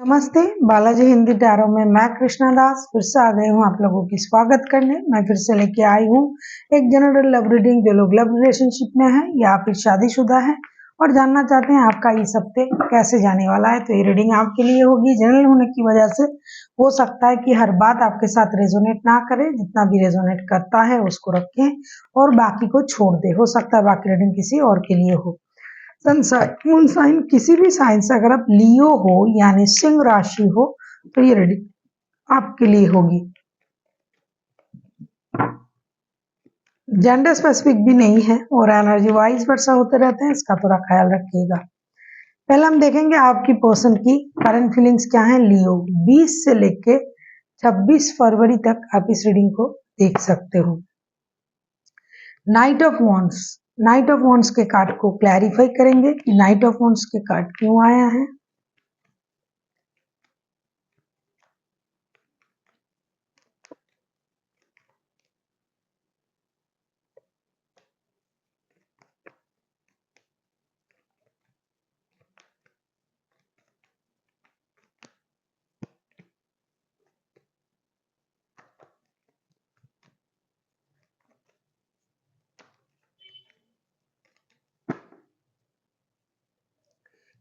नमस्ते, बालाजी हिंदी टैरो में मैं कृष्णा दास फिर से आ गई हूँ आप लोगों की स्वागत करने। मैं फिर से लेके आई हूँ एक जनरल लव रीडिंग जो लोग लव रिलेशनशिप में है या फिर शादीशुदा है और जानना चाहते हैं आपका इस हफ्ते कैसे जाने वाला है। तो ये रीडिंग आपके लिए होगी। जनरल होने की वजह से हो सकता है कि हर बात आपके साथ रेजोनेट ना करे, जितना भी रेजोनेट करता है उसको रखें और बाकी को छोड़ दे। हो सकता है बाकी रीडिंग किसी और के लिए हो। सन साइन, मून साइन, किसी भी साइन से अगर आप लियो हो यानी सिंह राशि हो तो ये रीडिंग आपके लिए होगी। जेंडर स्पेसिफिक भी नहीं है और एनर्जी वाइज वर्षा होते रहते हैं, इसका थोड़ा ख्याल रखिएगा। पहले हम देखेंगे आपकी पर्सन की करंट फीलिंग्स क्या है। लियो 20 से लेके 26 फरवरी तक आप इस रीडिंग को देख सकते हो। Night of wands, night of wands के कार्ड को क्लैरिफाई करेंगे कि नाइट ऑफ वॉन्ड्स के कार्ड क्यों आया है।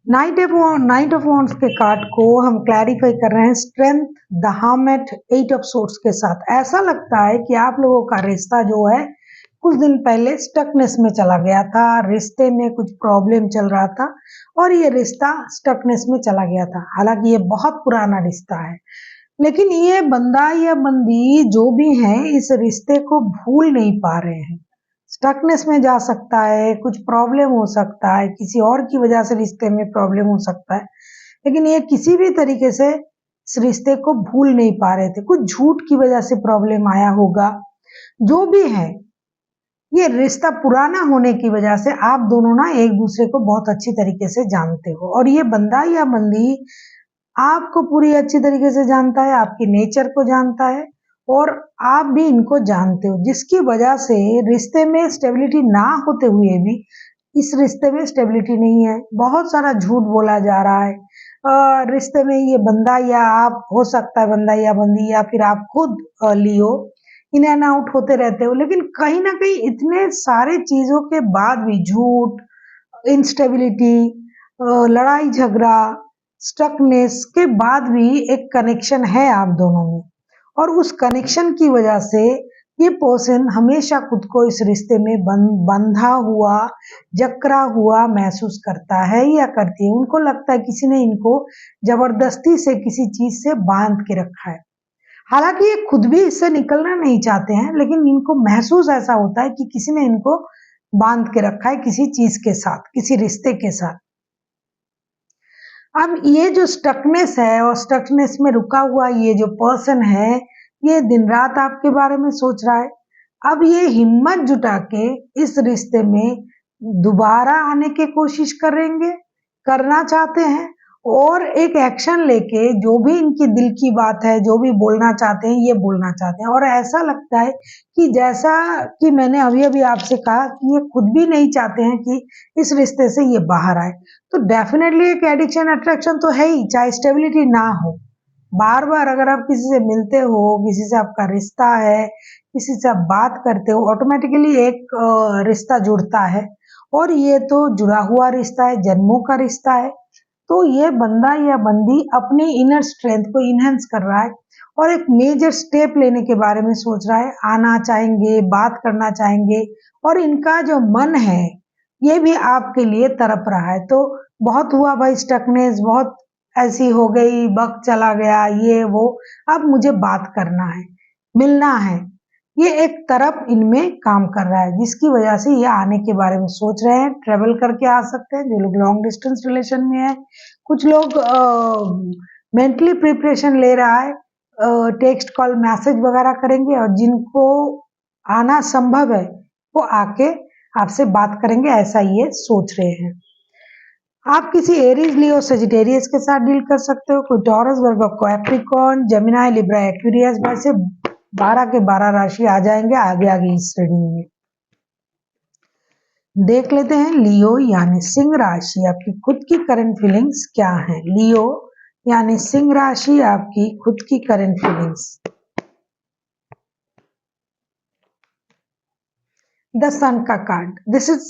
नाइट ऑफ वॉन्ड्स के कार्ड को हम क्लैरिफाई कर रहे हैं strength, the hermit, 8 of swords के साथ। ऐसा लगता है कि आप लोगों का रिश्ता जो है कुछ दिन पहले स्टकनेस में चला गया था, रिश्ते में कुछ प्रॉब्लम चल रहा था और ये रिश्ता स्टकनेस में चला गया था। हालांकि ये बहुत पुराना रिश्ता है, लेकिन ये बंदा या बंदी जो भी है इस रिश्ते को भूल नहीं पा रहे हैं। स्टकनेस में जा सकता है, कुछ प्रॉब्लम हो सकता है, किसी और की वजह से रिश्ते में प्रॉब्लम हो सकता है, लेकिन ये किसी भी तरीके से इस रिश्ते को भूल नहीं पा रहे थे। कुछ झूठ की वजह से प्रॉब्लम आया होगा। जो भी है, ये रिश्ता पुराना होने की वजह से आप दोनों ना एक दूसरे को बहुत अच्छी तरीके से जानते हो और ये बंदा या बंदी आपको पूरी अच्छी तरीके से जानता है, आपके नेचर को जानता है और आप भी इनको जानते हो, जिसकी वजह से रिश्ते में स्टेबिलिटी ना होते हुए भी इस रिश्ते में स्टेबिलिटी नहीं है। बहुत सारा झूठ बोला जा रहा है रिश्ते में। ये बंदा या आप, हो सकता है बंदा या बंदी या फिर आप खुद लियो, इन एंड आउट होते रहते हो, लेकिन कहीं ना कहीं इतने सारे चीजों के बाद भी झूठ, इंस्टेबिलिटी, लड़ाई झगड़ा, स्टकनेस के बाद भी एक कनेक्शन है आप दोनों में और उस कनेक्शन की वजह से ये पर्सन हमेशा खुद को इस रिश्ते में बंधा हुआ, जकड़ा हुआ महसूस करता है या करती है। उनको लगता है किसी ने इनको जबरदस्ती से किसी चीज से बांध के रखा है। हालांकि ये खुद भी इससे निकलना नहीं चाहते हैं, लेकिन इनको महसूस ऐसा होता है कि किसी ने इनको बांध के रखा है किसी चीज के साथ, किसी रिश्ते के साथ। अब ये जो स्टकनेस है और स्टकनेस में रुका हुआ ये जो पर्सन है, ये दिन रात आपके बारे में सोच रहा है। अब ये हिम्मत जुटा के इस रिश्ते में दोबारा आने की कोशिश करेंगे, करना चाहते हैं और एक एक्शन लेके जो भी इनकी दिल की बात है, जो भी बोलना चाहते हैं, ये बोलना चाहते हैं। और ऐसा लगता है कि जैसा कि मैंने अभी अभी आपसे कहा कि ये खुद भी नहीं चाहते हैं कि इस रिश्ते से ये बाहर आए। तो डेफिनेटली एक एडिक्शन, अट्रैक्शन तो है ही, चाहे स्टेबिलिटी ना हो। बार बार अगर आप किसी से मिलते हो, किसी से आपका रिश्ता है, किसी से आप बात करते हो, ऑटोमेटिकली एक रिश्ता जुड़ता है और ये तो जुड़ा हुआ रिश्ता है, जन्मों का रिश्ता है। तो ये बंदा या बंदी अपनी इनर स्ट्रेंथ को इनहेंस कर रहा है और एक मेजर स्टेप लेने के बारे में सोच रहा है। आना चाहेंगे, बात करना चाहेंगे और इनका जो मन है ये भी आपके लिए तड़प रहा है। तो बहुत हुआ भाई स्टकनेस, बहुत ऐसी हो गई, वक्त चला गया, ये वो, अब मुझे बात करना है, मिलना है। ये एक तरफ इनमें काम कर रहा है, जिसकी वजह से ये आने के बारे में सोच रहे हैं। ट्रेवल करके आ सकते हैं जो लोग लॉन्ग डिस्टेंस रिलेशन में है। कुछ लोग मेंटली प्रिपरेशन ले रहा है, टेक्स्ट, कॉल, मैसेज वगैरह करेंगे और जिनको आना संभव है वो आके आपसे बात करेंगे, ऐसा ये सोच रहे हैं। आप किसी एरीज, लियो, सजिटेरियस के साथ डील कर सकते हो। कोई टॉरस, वर्गो, कैप्रिकॉर्न, जेमिनी, लिब्रा, एक्वेरियस, वैसे 12 के 12 राशि आ जाएंगे आगे आगे इस रीडिंग में। देख लेते हैं लियो यानी सिंह राशि आपकी खुद की करंट फीलिंग्स क्या है। लियो यानी सिंह राशि आपकी खुद की करंट फीलिंग्स। द सन का card, this is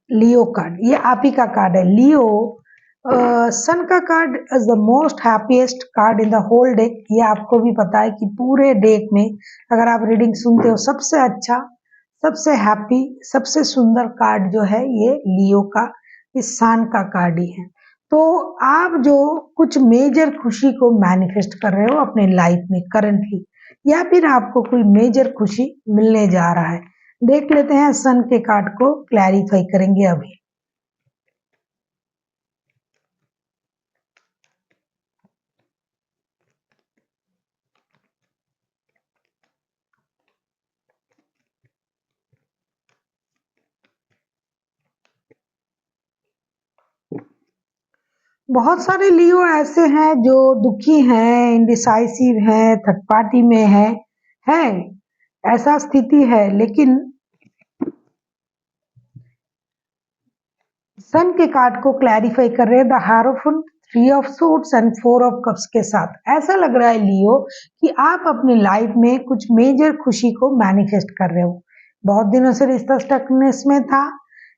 Leo card, ये आप ही का कार्ड है लियो। सन का card is the most happiest card in the whole deck. ये आपको भी पता है कि पूरे डेक में अगर आप रीडिंग सुनते हो सबसे अच्छा, सबसे हैप्पी, सबसे सुंदर कार्ड जो है ये लियो का, इस सन का कार्ड ही है। तो आप जो कुछ मेजर खुशी को मैनिफेस्ट कर रहे हो अपने लाइफ में करंटली, या फिर आपको कोई मेजर खुशी मिलने जा रहा है, देख लेते हैं सन के कार्ड को क्लैरिफाई करेंगे अभी। बहुत सारे लियो ऐसे हैं जो दुखी हैं, इंडिसाइसिव हैं, थर्ड पार्टी में है ऐसा स्थिति है। लेकिन सन के कार्ड को क्लैरिफाई कर रहे हैं the हारोफेंट, three of swords and four of cups के साथ। ऐसा लग रहा है लियो कि आप अपनी लाइफ में कुछ मेजर खुशी को मैनिफेस्ट कर रहे हो। बहुत दिनों से रिश्ता स्टकनेस में था,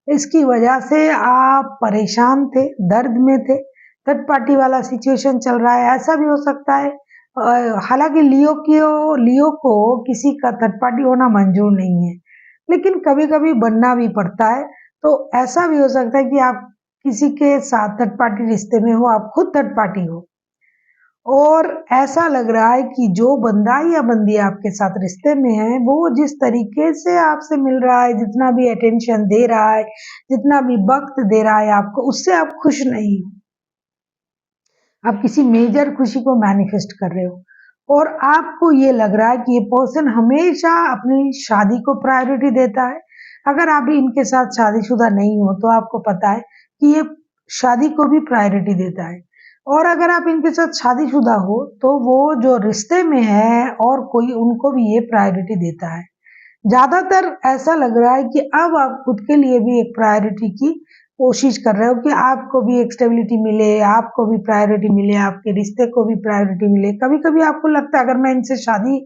इसकी वजह से आप परेशान थे, दर्द में थे, थर्ड पार्टी वाला सिचुएशन चल रहा है, ऐसा भी हो सकता है। हालांकि लियो को किसी का थर्ड पार्टी होना मंजूर नहीं है, लेकिन कभी कभी बनना भी पड़ता है। तो ऐसा भी हो सकता है कि आप किसी के साथ थर्ड पार्टी रिश्ते में हो, आप खुद थर्ड पार्टी हो, और ऐसा लग रहा है कि जो बंदा या बंदी आपके साथ रिश्ते में है वो जिस तरीके से आपसे मिल रहा है, जितना भी अटेंशन दे रहा है, जितना भी वक्त दे रहा है आपको, उससे आप खुश नहीं हो। आप किसी मेजर खुशी को मैनिफेस्ट कर रहे हो और आपको ये लग रहा है कि ये पर्सन हमेशा अपनी शादी को प्रायोरिटी देता है। अगर आप इनके साथ शादीशुदा नहीं हो तो आपको पता है कि ये शादी को भी प्रायोरिटी देता है, और अगर आप इनके साथ शादीशुदा हो तो वो जो रिश्ते में है और कोई, उनको भी ये प्रायोरिटी देता है। ज्यादातर ऐसा लग रहा है कि अब आप खुद के लिए भी एक प्रायोरिटी की कोशिश कर रहे हो कि आपको भी एक स्टेबिलिटी मिले, आपको भी प्रायोरिटी मिले, आपके रिश्ते को भी प्रायोरिटी मिले। कभी कभी आपको लगता है अगर मैं इनसे शादी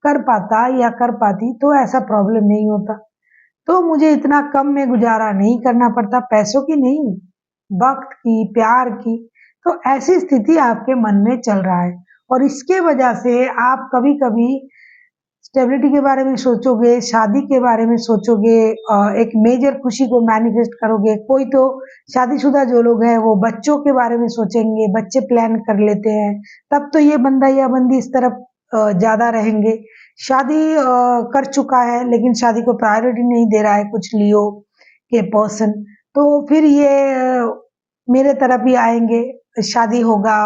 कर पाता या कर पाती तो ऐसा प्रॉब्लम नहीं होता, तो मुझे इतना कम में गुजारा नहीं करना पड़ता, पैसों की नहीं, वक्त की, प्यार की। तो ऐसी स्थिति आपके मन में चल रहा है और इसके वजह से आप कभी कभी स्टेबिलिटी के बारे में सोचोगे, शादी के बारे में सोचोगे, एक मेजर खुशी को मैनिफेस्ट करोगे। कोई तो शादीशुदा जो लोग हैं वो बच्चों के बारे में सोचेंगे, बच्चे प्लान कर लेते हैं, तब तो ये बंदा या बंदी इस तरफ ज्यादा रहेंगे। शादी कर चुका है लेकिन शादी को प्रायोरिटी नहीं दे रहा है कुछ लियो के पर्सन, तो फिर ये मेरे तरफ ही आएंगे, शादी होगा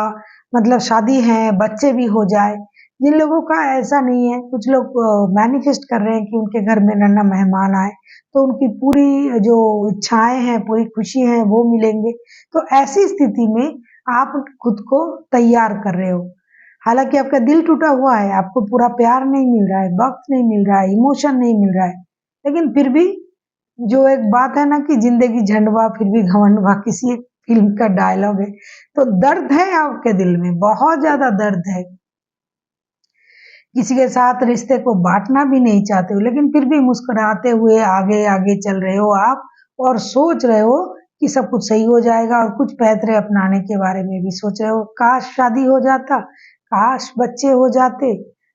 मतलब शादी है, बच्चे भी हो जाए। जिन लोगों का ऐसा नहीं है, कुछ लोग मैनिफेस्ट कर रहे हैं कि उनके घर में नन्हा मेहमान आए तो उनकी पूरी जो इच्छाएं हैं, पूरी खुशी है वो मिलेंगे। तो ऐसी स्थिति में आप खुद को तैयार कर रहे हो। हालांकि आपका दिल टूटा हुआ है, आपको पूरा प्यार नहीं मिल रहा है, वक्त नहीं मिल रहा है, इमोशन नहीं मिल रहा है, लेकिन फिर भी जो एक बात है ना कि जिंदगी झंडवा फिर भी घमंडवा, किसी एक फिल्म का डायलॉग है। तो दर्द है आपके दिल में, बहुत ज्यादा दर्द है, किसी के साथ रिश्ते को बांटना भी नहीं चाहते हो, लेकिन फिर भी मुस्कुराते हुए आगे आगे चल रहे हो आप, और सोच रहे हो कि सब कुछ सही हो जाएगा, और कुछ पैतरे अपनाने के बारे में भी सोच रहे हो। काश शादी हो जाता, काश बच्चे हो जाते।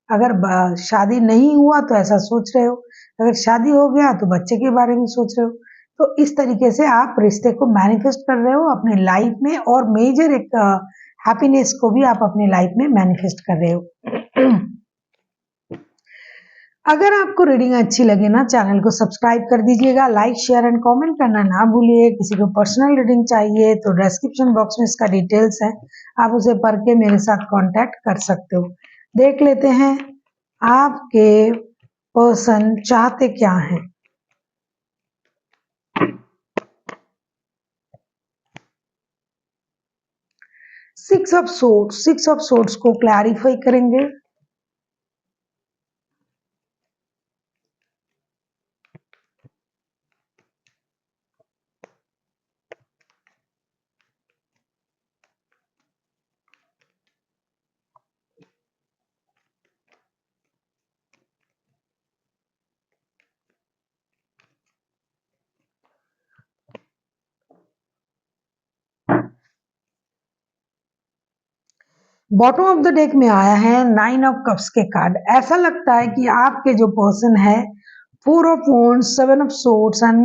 अगर शादी नहीं हुआ तो ऐसा सोच रहे हो, अगर शादी हो गया तो बच्चे के बारे में सोच रहे हो। तो इस तरीके से आप रिश्ते को मैनिफेस्ट कर रहे हो अपने लाइफ में, और मेजर एक हैप्पीनेस को भी आप अपने लाइफ में मैनिफेस्ट कर रहे हो। अगर आपको रीडिंग अच्छी लगे ना, चैनल को सब्सक्राइब कर दीजिएगा, लाइक शेयर एंड कमेंट करना ना भूलिए। किसी को पर्सनल रीडिंग चाहिए तो डिस्क्रिप्शन बॉक्स में इसका डिटेल्स है, आप उसे पढ़ के मेरे साथ कांटेक्ट कर सकते हो। देख लेते हैं आपके पर्सन चाहते क्या हैं। सिक्स ऑफ सोर्ड्स को क्लैरिफाई करेंगे। बॉटम ऑफ द डेक में आया है 9 ऑफ कप्स के कार्ड। ऐसा लगता है कि आपके जो पर्सन है 4 of wands, 7 of swords and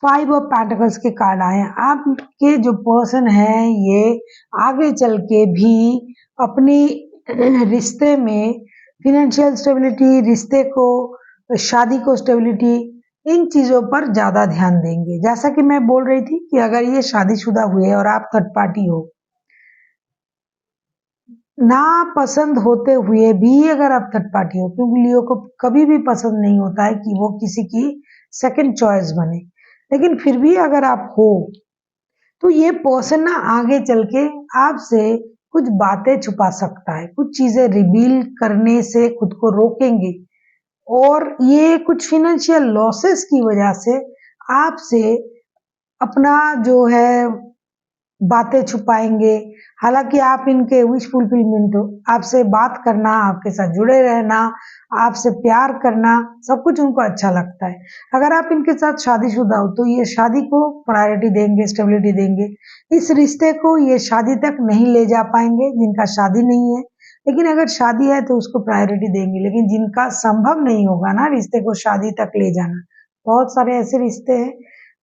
5 of pentacles के कार्ड आए हैं। आपके जो पर्सन है ये आगे चल के भी अपनी रिश्ते में फिनेंशियल स्टेबिलिटी, रिश्ते को, शादी को स्टेबिलिटी, इन चीजों पर ज्यादा ध्यान देंगे। जैसा कि मैं बोल रही थी कि अगर ये शादीशुदा हुए और आप थर्ड पार्टी हो, ना पसंद होते हुए भी अगर आप थर्ड पार्टी हो, क्योंकि लियो को कभी भी पसंद नहीं होता है कि वो किसी की सेकंड चॉइस बने, लेकिन फिर भी अगर आप हो तो ये पर्सन ना आगे चल के आपसे कुछ बातें छुपा सकता है, कुछ चीजें रिवील करने से खुद को रोकेंगे और ये कुछ फिनेंशियल लॉसेस की वजह से आपसे अपना जो है बातें छुपाएंगे। हालांकि आप इनके विश फुलफिलमेंट हो, आपसे बात करना, आपके साथ जुड़े रहना, आपसे प्यार करना, सब कुछ उनको अच्छा लगता है। अगर आप इनके साथ शादीशुदा हो तो ये शादी को प्रायोरिटी देंगे, स्टेबिलिटी देंगे। इस रिश्ते को ये शादी तक नहीं ले जा पाएंगे जिनका शादी नहीं है, लेकिन अगर शादी है तो उसको प्रायोरिटी देंगे। लेकिन जिनका संभव नहीं होगा ना रिश्ते को शादी तक ले जाना, बहुत सारे ऐसे रिश्ते हैं,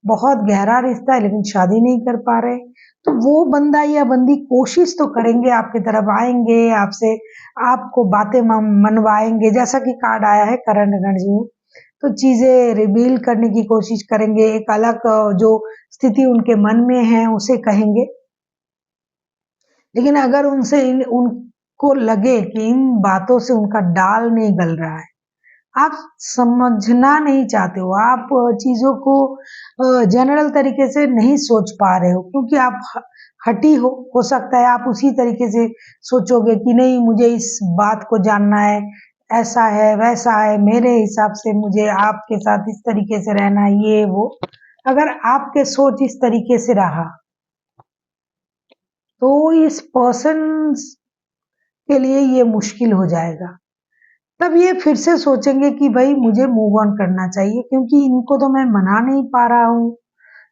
बहुत गहरा रिश्ता है लेकिन शादी नहीं कर पा रहे, तो वो बंदा या बंदी कोशिश तो करेंगे, आपकी तरफ आएंगे, आपसे आपको बातें मनवाएंगे। जैसा कि कार्ड आया है करंट एनर्जी में, तो चीजें रिवील करने की कोशिश करेंगे, एक अलग जो स्थिति उनके मन में है उसे कहेंगे। लेकिन अगर उनको लगे कि इन बातों से उनका दाल नहीं गल रहा है, आप समझना नहीं चाहते हो, आप चीजों को जनरल तरीके से नहीं सोच पा रहे हो, क्योंकि आप हटी हो सकता है आप उसी तरीके से सोचोगे कि नहीं मुझे इस बात को जानना है, ऐसा है वैसा है, मेरे हिसाब से मुझे आपके साथ इस तरीके से रहना, ये वो। अगर आपके सोच इस तरीके से रहा तो इस पर्सन के लिए ये मुश्किल हो जाएगा। तब ये फिर से सोचेंगे कि भाई मुझे मूव ऑन करना चाहिए, क्योंकि इनको तो मैं मना नहीं पा रहा हूँ,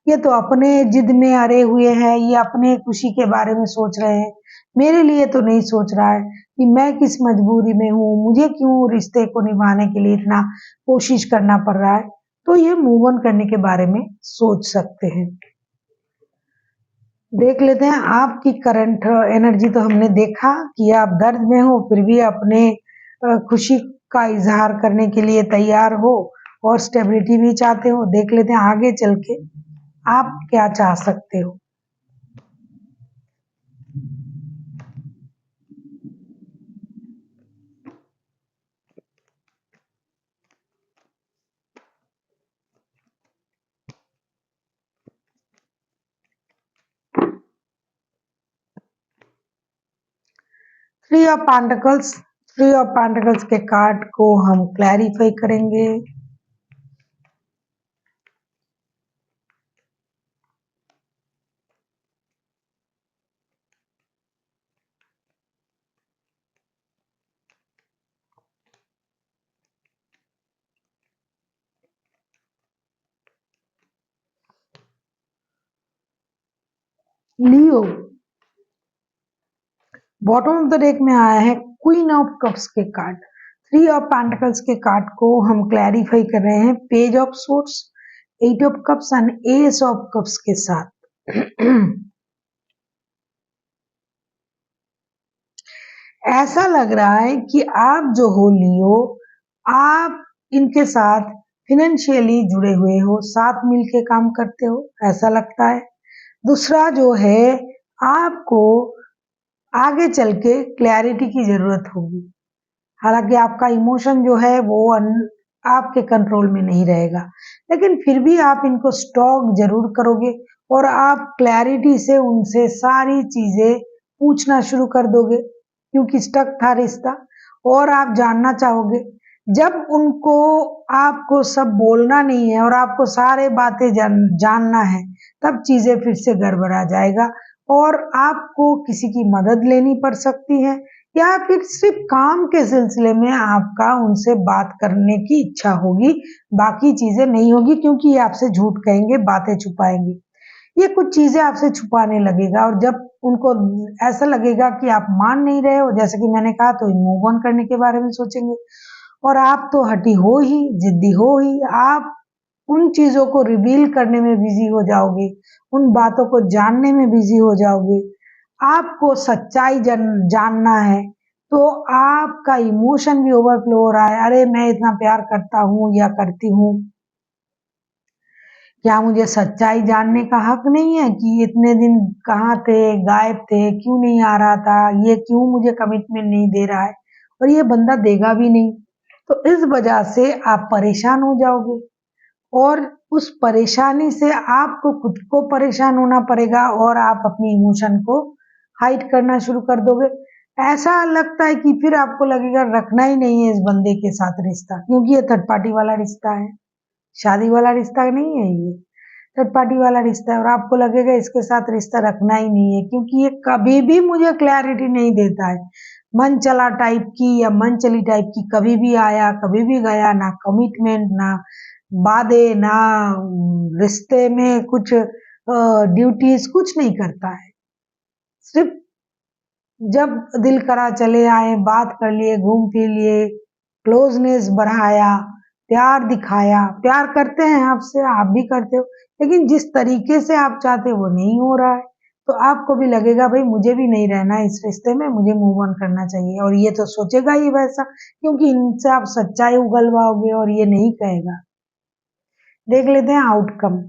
ये तो अपने जिद में अड़े हुए हैं, ये अपने खुशी के बारे में सोच रहे हैं, मेरे लिए तो नहीं सोच रहा है कि मैं किस मजबूरी में हूँ, मुझे क्यों रिश्ते को निभाने के लिए इतना कोशिश करना पड़ रहा है। तो ये मूव ऑन करने के बारे में सोच सकते हैं। देख लेते हैं आपकी करंट एनर्जी। तो हमने देखा कि आप दर्द में हो फिर भी अपने खुशी का इजहार करने के लिए तैयार हो और स्टेबिलिटी भी चाहते हो। देख लेते हैं आगे चल के आप क्या चाह सकते हो। Three of pentacles, three of pentacles के कार्ड को हम क्लैरिफाई करेंगे। लियो, बॉटम ऑफ द डेक में आया है क्वीन ऑफ कप्स के कार्ड। थ्री ऑफ पेंटिकल्स के कार्ड को हम क्लैरिफाई कर रहे हैं page of swords, 8 of cups and S of cups के साथ। ऐसा लग रहा है कि आप जो हो लियो, आप इनके साथ फिनेंशियली जुड़े हुए हो, साथ मिलके काम करते हो, ऐसा लगता है। दूसरा जो है, आपको आगे चल के क्लैरिटी की जरूरत होगी। हालांकि आपका इमोशन जो है वो आपके कंट्रोल में नहीं रहेगा, लेकिन फिर भी आप इनको स्टॉक जरूर करोगे और आप क्लैरिटी से उनसे सारी चीजें पूछना शुरू कर दोगे, क्योंकि स्टक था रिश्ता और आप जानना चाहोगे। जब उनको आपको सब बोलना नहीं है और आपको सारे बातें जानना है, तब चीजें फिर से गड़बड़ा जाएगा और आपको किसी की मदद लेनी पड़ सकती है, या फिर सिर्फ काम के सिलसिले में आपका उनसे बात करने की इच्छा होगी, बाकी चीजें नहीं होगी, क्योंकि ये आपसे झूठ कहेंगे, बातें छुपाएंगे। ये कुछ चीजें आपसे छुपाने लगेगा, और जब उनको ऐसा लगेगा कि आप मान नहीं रहे हो, जैसे कि मैंने कहा, तो मूव ऑन करने के बारे में सोचेंगे। और आप तो हठी हो ही, जिद्दी हो ही, आप उन चीजों को रिवील करने में बिजी हो जाओगे, उन बातों को जानने में बिजी हो जाओगे। आपको सच्चाई जानना है, तो आपका इमोशन भी ओवरफ्लो हो रहा है। अरे मैं इतना प्यार करता हूँ या करती हूँ, क्या मुझे सच्चाई जानने का हक नहीं है कि इतने दिन कहाँ थे, गायब थे, क्यों नहीं आ रहा था, ये क्यों मुझे कमिटमेंट नहीं दे रहा है, और ये बंदा देगा भी नहीं। तो इस वजह से आप परेशान हो जाओगे, और उस परेशानी से आपको खुद को परेशान होना पड़ेगा, और आप अपनी इमोशन को हाइड करना शुरू कर दोगे। ऐसा लगता है कि फिर आपको लगेगा रखना ही नहीं है इस बंदे के साथ रिश्ता, क्योंकि ये थर्ड पार्टी वाला रिश्ता है, शादी वाला रिश्ता नहीं है, ये थर्ड पार्टी वाला रिश्ता है। और आपको लगेगा इसके साथ रिश्ता रखना ही नहीं है, क्योंकि ये कभी भी मुझे क्लैरिटी नहीं देता है, मन चला टाइप की या मन चली टाइप की, कभी भी आया कभी भी गया, ना कमिटमेंट, ना वादे, ना रिश्ते में कुछ ड्यूटीज, कुछ नहीं करता है। सिर्फ जब दिल करा चले आए, बात कर लिए, घूम फिर लिए, क्लोजनेस बढ़ाया, प्यार दिखाया। प्यार करते हैं आपसे, आप भी करते हो, लेकिन जिस तरीके से आप चाहते हो वो नहीं हो रहा है, तो आपको भी लगेगा भाई मुझे भी नहीं रहना है इस रिश्ते में, मुझे मूव ऑन करना चाहिए। और ये तो सोचेगा ही वैसा, क्योंकि इनसे आप सच्चाई उगलवाओगे और ये नहीं कहेगा। देख लेते हैं outcome.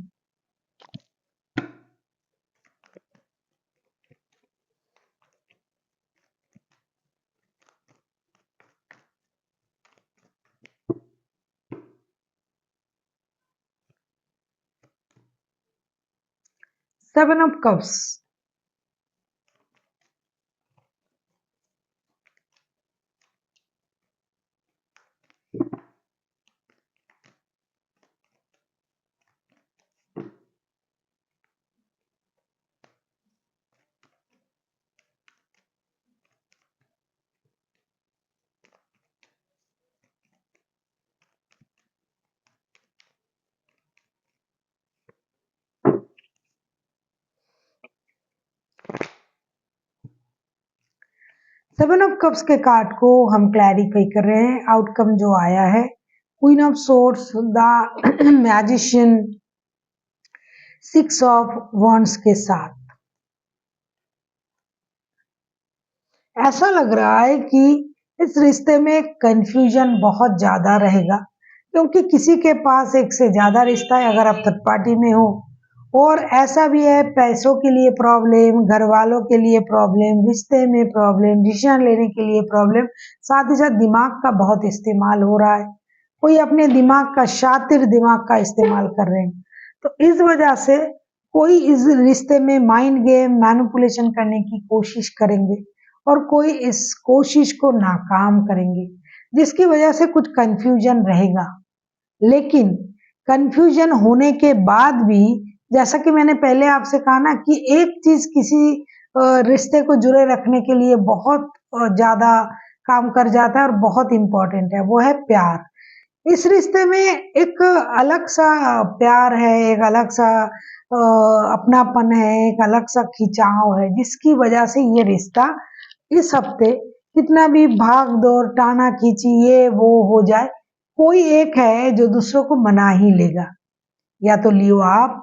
Seven of cups. 7 of cups के कार्ड को हम क्लैरिफाई कर रहे हैं। आउटकम जो आया है, queen of swords, the magician, 6 of wands के साथ। ऐसा लग रहा है कि इस रिश्ते में कंफ्यूजन बहुत ज्यादा रहेगा, क्योंकि किसी के पास एक से ज्यादा रिश्ता है अगर आप थर्ड पार्टी में हो। और ऐसा भी है, पैसों के लिए प्रॉब्लम, घर वालों के लिए प्रॉब्लम, रिश्ते में प्रॉब्लम, डिसीजन लेने के लिए प्रॉब्लम, साथ ही साथ दिमाग का बहुत इस्तेमाल हो रहा है। कोई अपने दिमाग का, शातिर दिमाग का इस्तेमाल कर रहे हैं। तो इस वजह से कोई इस रिश्ते में माइंड गेम, मैनिपुलेशन करने की कोशिश करेंगे, और कोई इस कोशिश को नाकाम करेंगे, जिसकी वजह से कुछ कंफ्यूजन रहेगा। लेकिन कंफ्यूजन होने के बाद भी, जैसा कि मैंने पहले आपसे कहा ना, कि एक चीज किसी रिश्ते को जुड़े रखने के लिए बहुत ज्यादा काम कर जाता है और बहुत इंपॉर्टेंट है, वो है प्यार। इस रिश्ते में एक अलग सा प्यार है, एक अलग सा अपनापन है, एक अलग सा खिंचाव है, जिसकी वजह से ये रिश्ता इस हफ्ते कितना भी भाग दौड़, टाना खींची, ये वो हो जाए, कोई एक है जो दूसरों को मना ही लेगा। या तो लियो आप,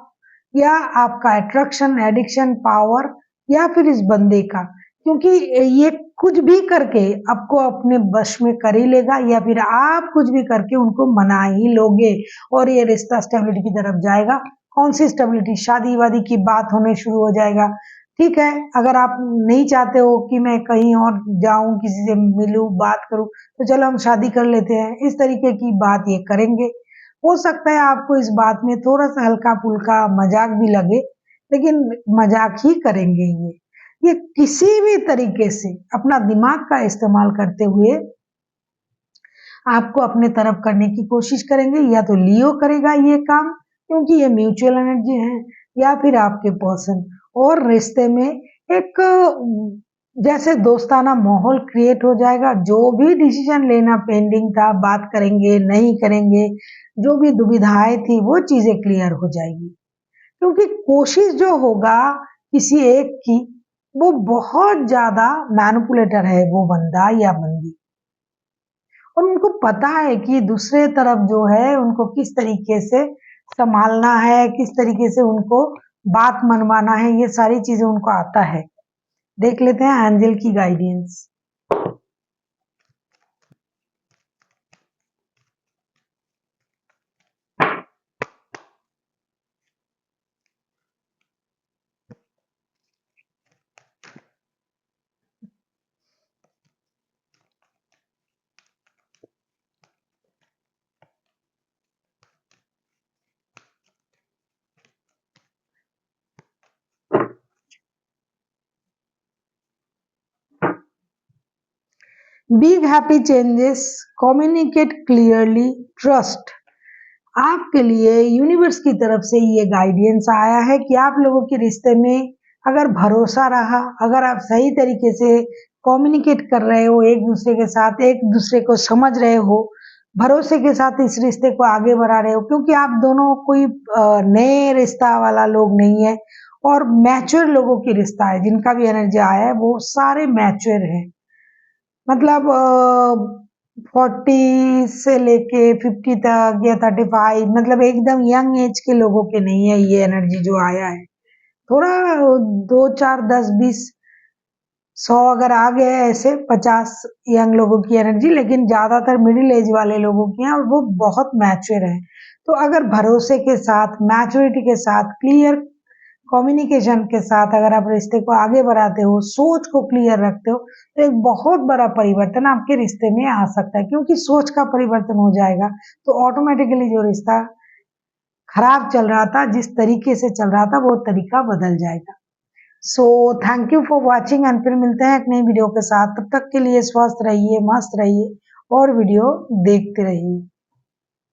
या आपका अट्रैक्शन, एडिक्शन, पावर, या फिर इस बंदे का, क्योंकि ये कुछ भी करके आपको अपने वश में कर ही लेगा, या फिर आप कुछ भी करके उनको मना ही लोगे, और ये रिश्ता स्टेबिलिटी की तरफ जाएगा। कौन सी स्टेबिलिटी? शादी वादी की बात होने शुरू हो जाएगा। ठीक है, अगर आप नहीं चाहते हो कि मैं कहीं और जाऊं, किसी से मिलूं, बात करूं, तो चलो हम शादी कर लेते हैं, इस तरीके की बात ये करेंगे। हो सकता है आपको इस बात में थोड़ा सा हल्का फुल्का मजाक भी लगे, लेकिन मजाक ही करेंगे ये किसी भी तरीके से अपना दिमाग का इस्तेमाल करते हुए आपको अपने तरफ करने की कोशिश करेंगे। या तो लियो करेगा ये काम, क्योंकि ये म्यूचुअल एनर्जी है, या फिर आपके पर्सन, और रिश्ते में एक जैसे दोस्ताना माहौल क्रिएट हो जाएगा। जो भी डिसीजन लेना पेंडिंग था, बात करेंगे नहीं करेंगे, जो भी दुविधाएं थी, वो चीजें क्लियर हो जाएगी। क्योंकि कोशिश जो होगा किसी एक की, वो बहुत ज्यादा मैनिपुलेटर है वो बंदा या बंदी, और उनको पता है कि दूसरे तरफ जो है उनको किस तरीके से संभालना है, किस तरीके से उनको बात मनवाना है, ये सारी चीजें उनको आता है। देख लेते हैं एंजल की guidance. Big happy changes, communicate clearly, trust. आपके लिए यूनिवर्स की तरफ से ये गाइडेंस आया है कि आप लोगों के रिश्ते में अगर भरोसा रहा, अगर आप सही तरीके से कम्युनिकेट कर रहे हो एक दूसरे के साथ, एक दूसरे को समझ रहे हो, भरोसे के साथ इस रिश्ते को आगे बढ़ा रहे हो, क्योंकि आप दोनों कोई नए रिश्ता वाला लोग नहीं है, और मैच्योर लोगों की रिश्ता है। जिनका भी एनर्जी आया है वो सारे मैच्योर हैं, मतलब 40 से लेके 50 तक या 35, मतलब एकदम यंग एज के लोगों के नहीं है ये एनर्जी जो आया है। थोड़ा 2 4 10 20 100 अगर आ गए ऐसे 50 यंग लोगों की एनर्जी, लेकिन ज्यादातर मिडिल एज वाले लोगों की है, और वो बहुत मैच्योर है। तो अगर भरोसे के साथ, मैच्योरिटी के साथ, क्लियर कम्युनिकेशन के साथ अगर आप रिश्ते को आगे बढ़ाते हो, सोच को क्लियर रखते हो, तो एक बहुत बड़ा परिवर्तन आपके रिश्ते में आ सकता है। क्योंकि सोच का परिवर्तन हो जाएगा तो ऑटोमेटिकली जो रिश्ता खराब चल रहा था, जिस तरीके से चल रहा था, वो तरीका बदल जाएगा। So thank you for watching, and फिर मिलते हैं एक नई वीडियो के साथ। तब तक के लिए स्वस्थ रहिए, मस्त रहिए और वीडियो देखते रहिए।